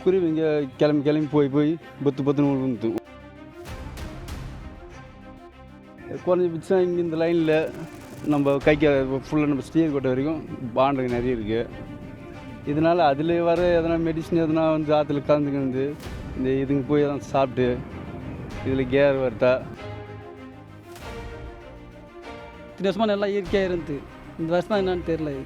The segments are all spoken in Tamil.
குருவிங்க கிளம்பி போய் பொத்துன்னு விழுந்து குறைஞ்சபட்சம் இங்கே இந்த லைனில் நம்ம கைக்கு ஃபுல்லாக நம்ம ஸ்டீர் கோட்டை வரைக்கும் பாண்டுங்க நிறைய இருக்குது. இதனால் அதில் வர எதனா மெடிசன் எதனா வந்து ஆற்றுல கலந்துக்கிந்து இந்த இதுங்க போய் எதனா சாப்பிட்டு இதில் கேர் வருதா. இத்தனை வருஷமாக நல்லா இயற்கையாக இருந்து இந்த வருஷம் என்னன்னு தெரியல.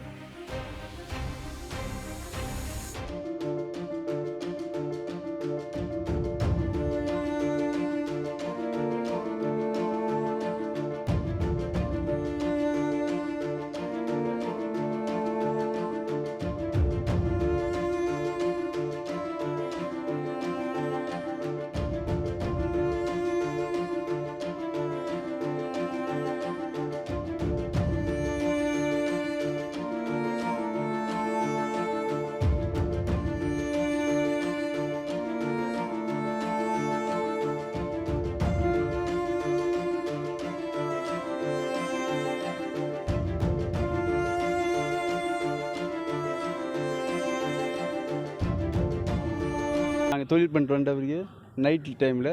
நாங்கள் தொழில் பண்ணிட்டு வந்தவருக்கு நைட் டைமில்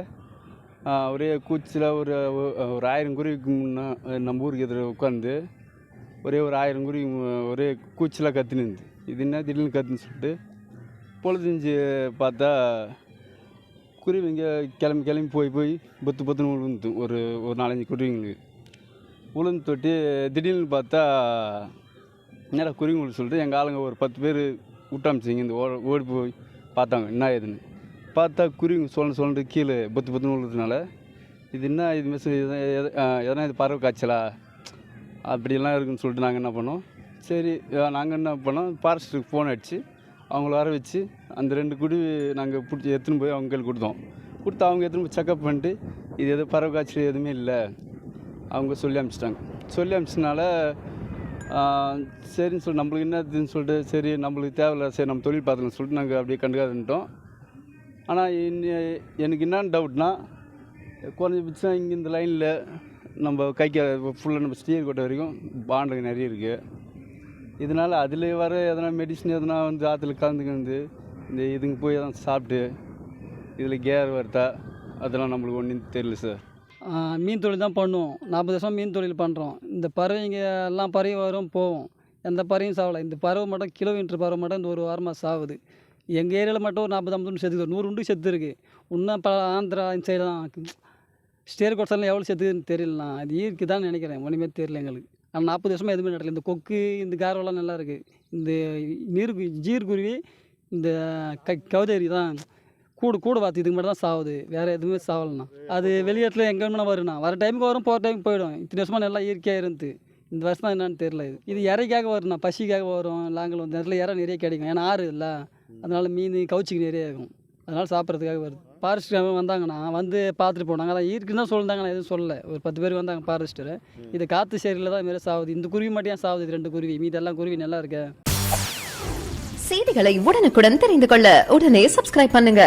ஒரே கூச்சில் ஒரு 1000 குருவிக்கு முன்னே நம்ம ஊருக்கு எதிர உட்காந்து ஒரு 1000 குருவி ஒரே கூச்சிலாக கத்தினுந்து. இது என்ன திடீர்னு கத்துன்னு சொல்லிட்டு பொழுதுஞ்சு பார்த்தா குருவிங்க கிளம்பி போய் பொத்துன்னு விழுந்து ஒரு 4-5 குருவிங்களுக்கு உளுந்து தொட்டி. திடீர்னு பார்த்தா என்னடா குருவிங்களுக்கு சொல்லிட்டு எங்கள் ஆளுங்க ஒரு 10 பேர் விட்டாமிச்சிங்க. இந்த ஓடி போய் பார்த்தாங்க என்ன ஏதுன்னு. பார்த்தா குருவிங்க சொல்லிட்டு கீழே பொத்துன்னு விழுறதுனால இது என்ன இது மிஸ் எதனா இது பறவை காய்ச்சலா அப்படிலாம் இருக்குன்னு சொல்லிட்டு நாங்கள் என்ன பண்ணோம், சரி நாங்கள் என்ன பண்ணோம் ஃபாரஸ்ட்டுக்கு ஃபோன் அடித்து அவங்கள வர வச்சு அந்த 2 குருவி நாங்கள் பிடிச்சி எடுத்துன்னு போய் அவங்க கையில் கொடுத்து அவங்க எடுத்துன்னு போய் செக்கப் பண்ணிட்டு இது எதுவும் பறவை காய்ச்சல் எதுவுமே இல்லை அவங்க சொல்லி அனுப்பிச்சிட்டனால சரின்னு சொல்லி நம்மளுக்கு என்னதுன்னு சொல்லிட்டு சரி நம்மளுக்கு தேவையில்ல, சரி நம்ம தொழில் பார்த்துக்கணும்னு சொல்லிட்டு நாங்கள் அப்படியே கண்டுக்காதுன்ட்டோம். ஆனால் எனக்கு என்னென்னு டவுட்னா குறைஞ்சபட்சம் இங்கே இந்த லைனில் நம்ம கைக்கு ஃபுல்லாக நம்ம ஸ்டீர் கோட்டை வரைக்கும் பாண்டுங்க நிறைய இருக்குது. இதனால் அதில் வர எதனா மெடிசன் எதனா வந்து ஆற்றுல கலந்துக்கிந்து இந்த இதுங்க போய் எதனா சாப்பிட்டு இதில் கேர் வருதா அதெல்லாம் நம்மளுக்கு ஒன்றும் தெரியல சார். மீன் தொழில் தான் பண்ணுவோம். 40 வருஷம் மீன் தொழில் பண்ணுறோம். இந்த பறவைங்க எல்லாம் பறவை வரும் போவோம், எந்த பறவையும் சாவலை. இந்த பறவை மட்டும் கிலோமீட்டர் பறவை மட்டும் இந்த ஒரு வாரமாக சாகுது. எங்கள் ஏரியாவில் மட்டும் ஒரு 40-50 செத்துக்கு 100 உண்டு செத்து இருக்குது. இன்னும் ஆந்திரா இந்த சைடெலாம் ஸ்டேர் கோட்ஸ்லாம் எவ்வளோ செத்துக்குன்னு தெரியலண்ணா. அது இயற்கை தான் நினைக்கிறேன், ஒன்றுமே தெரியல எங்களுக்கு. ஆனால் 40 வருஷமாக எதுவுமே நடக்கல. இந்த கொக்கு இந்த காரெல்லாம் நல்லா இருக்குது. இந்த ஜீர்குருவி இந்த கவுதேரி தான் கூடு பார்த்து இதுக்கு மட்டும் தான் சாகுது, வேறு எதுவுமே சாவலைண்ணா. அது வெளியேற்றில் எங்கே வேணும்னா வருண்ணா, வர டைமுக்கு வரும் போகிற டைமுக்கு போயிடும். இத்தனை வருஷமாக நல்லா இயற்கையாக இருந்து இந்த வருஷம் தான் என்னன்னு தெரியல. இது இறைக்காக வரும்ண்ணா, பசிக்காக வரும். நாங்கள் வந்து நேரத்தில் இறை நிறைய கிடைக்கும், ஏன்னா ஆறு இல்லை, அதனால் மீன் கவுச்சிக்கு நிறைய இருக்கும், அதனால் சாப்பிட்றதுக்காக வருது. ஃபாரஸ்ட்டு வந்தாங்கண்ணா, வந்து பார்த்துட்டு போனாங்க. அதான் இருக்குன்னு தான் சொல்லிட்டாங்கண்ணா, எதுவும் சொல்லலை. ஒரு 10 பேர் வந்தாங்க ஃபாரஸ்ட்டரு. இது காற்று சரியில் தான் மாரி சாகுது. இந்த குருவி மட்டும் ஏன் சாகுது, 2 குருவி, மீதெல்லாம் குருவி நல்லா இருக்கு. செய்திகளை உடனுக்குடன் தெரிந்து கொள்ள உடனே சப்ஸ்கிரைப் பண்ணுங்க.